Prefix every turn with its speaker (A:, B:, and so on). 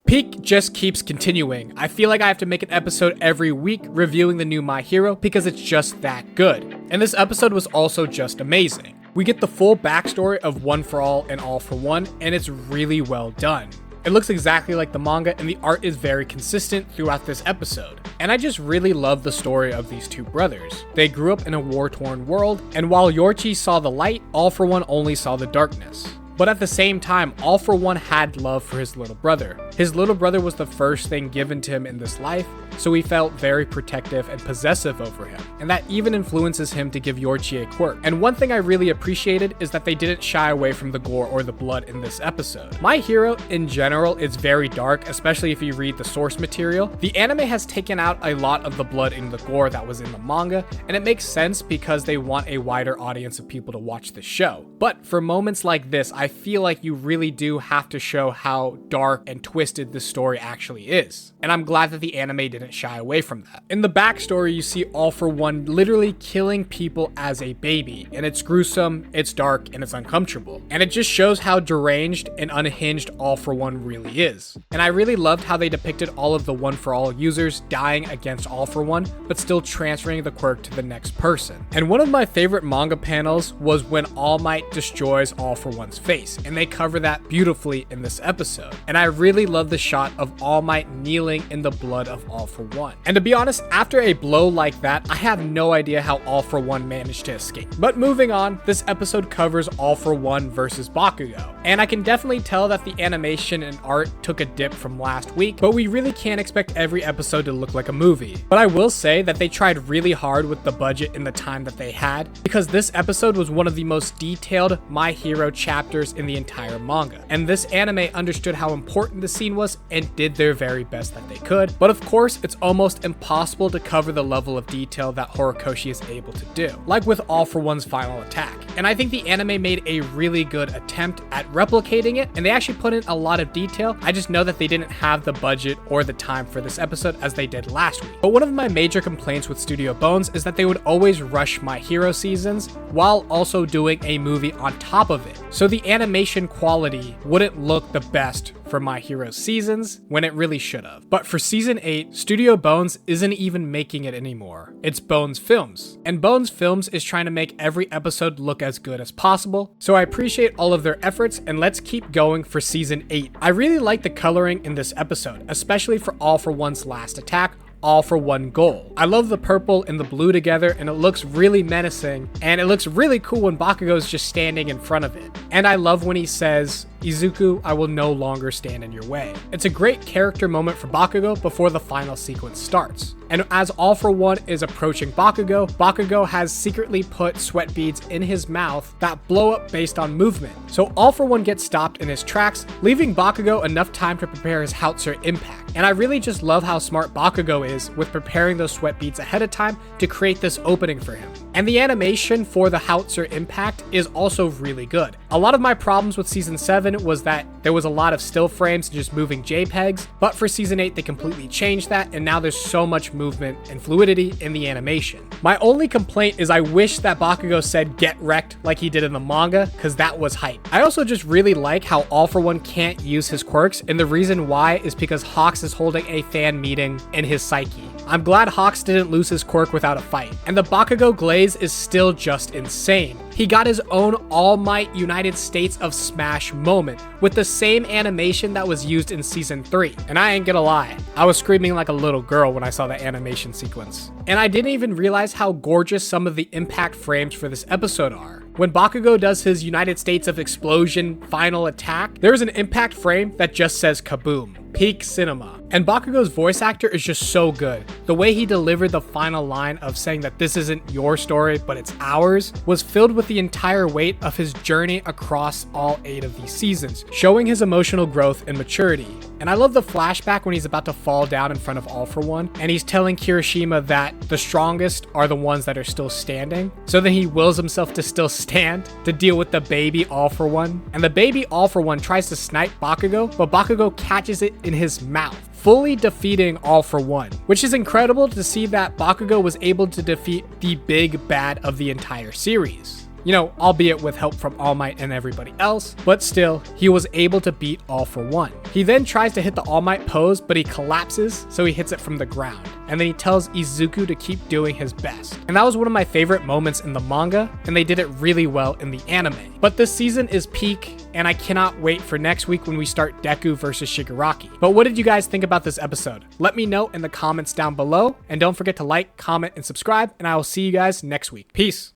A: Peak just keeps continuing. I feel like I have to make an episode every week reviewing the new My Hero because it's just that good. And this episode was also just amazing. We get the full backstory of One for All and All for One, and it's really well done. It looks exactly like the manga, and the art is very consistent throughout this episode. And I just really love the story of these two brothers. They grew up in a war-torn world, and while Yorchi saw the light, All for One only saw the darkness. But at the same time, All for One had love for his little brother. His little brother was the first thing given to him in this life, so he felt very protective and possessive over him. And that even influences him to give Yorchi a quirk. And one thing I really appreciated is that they didn't shy away from the gore or the blood in this episode. My Hero, in general, is very dark, especially if you read the source material. The anime has taken out a lot of the blood and the gore that was in the manga, and it makes sense because they want a wider audience of people to watch the show. But for moments like this, I feel like you really do have to show how dark and twisted this story actually is. And I'm glad that the anime didn't shy away from that. In the backstory, you see All for One literally killing people as a baby, and it's gruesome, it's dark, and it's uncomfortable. And it just shows how deranged and unhinged All for One really is. And I really loved how they depicted all of the One for All users dying against All for One, but still transferring the quirk to the next person. And one of my favorite manga panels was when All Might destroys All for One's face, and they cover that beautifully in this episode. And I really love the shot of All Might kneeling in the blood of All for One. And to be honest, after a blow like that, I have no idea how All for One managed to escape. But moving on, this episode covers All for One versus Bakugo. And I can definitely tell that the animation and art took a dip from last week, but we really can't expect every episode to look like a movie. But I will say that they tried really hard with the budget and the time that they had, because this episode was one of the most detailed My Hero chapters in the entire manga. And this anime understood how important the scene was and did their very best that they could. But of course, it's almost impossible to cover the level of detail that Horikoshi is able to do, like with All for One's final attack. And I think the anime made a really good attempt at replicating it, and they actually put in a lot of detail. I just know that they didn't have the budget or the time for this episode as they did last week. But one of my major complaints with Studio Bones is that they would always rush My Hero seasons while also doing a movie on top of it. So the animation quality wouldn't look the best for My Hero seasons when it really should have. But for season 8, Studio Bones isn't even making it anymore. It's Bones Films. And Bones Films is trying to make every episode look as good as possible. So I appreciate all of their efforts, and let's keep going for season 8. I really like the coloring in this episode, especially for All for One's last attack, All for One goal. I love the purple and the blue together, and it looks really menacing, and it looks really cool when Bakugo is just standing in front of it. And I love when he says, "Izuku, I will no longer stand in your way." It's a great character moment for Bakugo before the final sequence starts. And as All for One is approaching Bakugo, Bakugo has secretly put sweat beads in his mouth that blow up based on movement. So All for One gets stopped in his tracks, leaving Bakugo enough time to prepare his Hauser impact. And I really just love how smart Bakugo is with preparing those sweat beads ahead of time to create this opening for him. And the animation for the Hauser impact is also really good. A lot of my problems with season 7 was that there was a lot of still frames and just moving JPEGs, but for season 8 they completely changed that, and now there's so much movement and fluidity in the animation. My only complaint is I wish that Bakugo said "get wrecked" like he did in the manga, because that was hype. I also just really like how All for One can't use his quirks, and the reason why is because Hawks is holding a fan meeting in his psyche. I'm glad Hawks didn't lose his quirk without a fight. And the Bakugo glaze is still just insane. He got his own All Might United States of Smash moment with the same animation that was used in season 3. And I ain't gonna lie, I was screaming like a little girl when I saw that animation sequence. And I didn't even realize how gorgeous some of the impact frames for this episode are. When Bakugo does his United States of Explosion final attack, there's an impact frame that just says kaboom. Peak cinema. And Bakugo's voice actor is just so good. The way he delivered the final line of saying that this isn't your story, but it's ours, was filled with the entire weight of his journey across all 8 of these seasons, showing his emotional growth and maturity. And I love the flashback when he's about to fall down in front of All for One, and he's telling Kirishima that the strongest are the ones that are still standing. So then he wills himself to still stand to deal with the baby All for One. And the baby All for One tries to snipe Bakugo, but Bakugo catches it in his mouth, fully defeating All for One, which is incredible to see that Bakugo was able to defeat the big bad of the entire series. You know, albeit with help from All Might and everybody else, but still, he was able to beat All for One. He then tries to hit the All Might pose, but he collapses, so he hits it from the ground. And then he tells Izuku to keep doing his best. And that was one of my favorite moments in the manga, and they did it really well in the anime. But this season is peak, and I cannot wait for next week when we start Deku versus Shigaraki. But what did you guys think about this episode? Let me know in the comments down below, and don't forget to like, comment, and subscribe, and I will see you guys next week. Peace.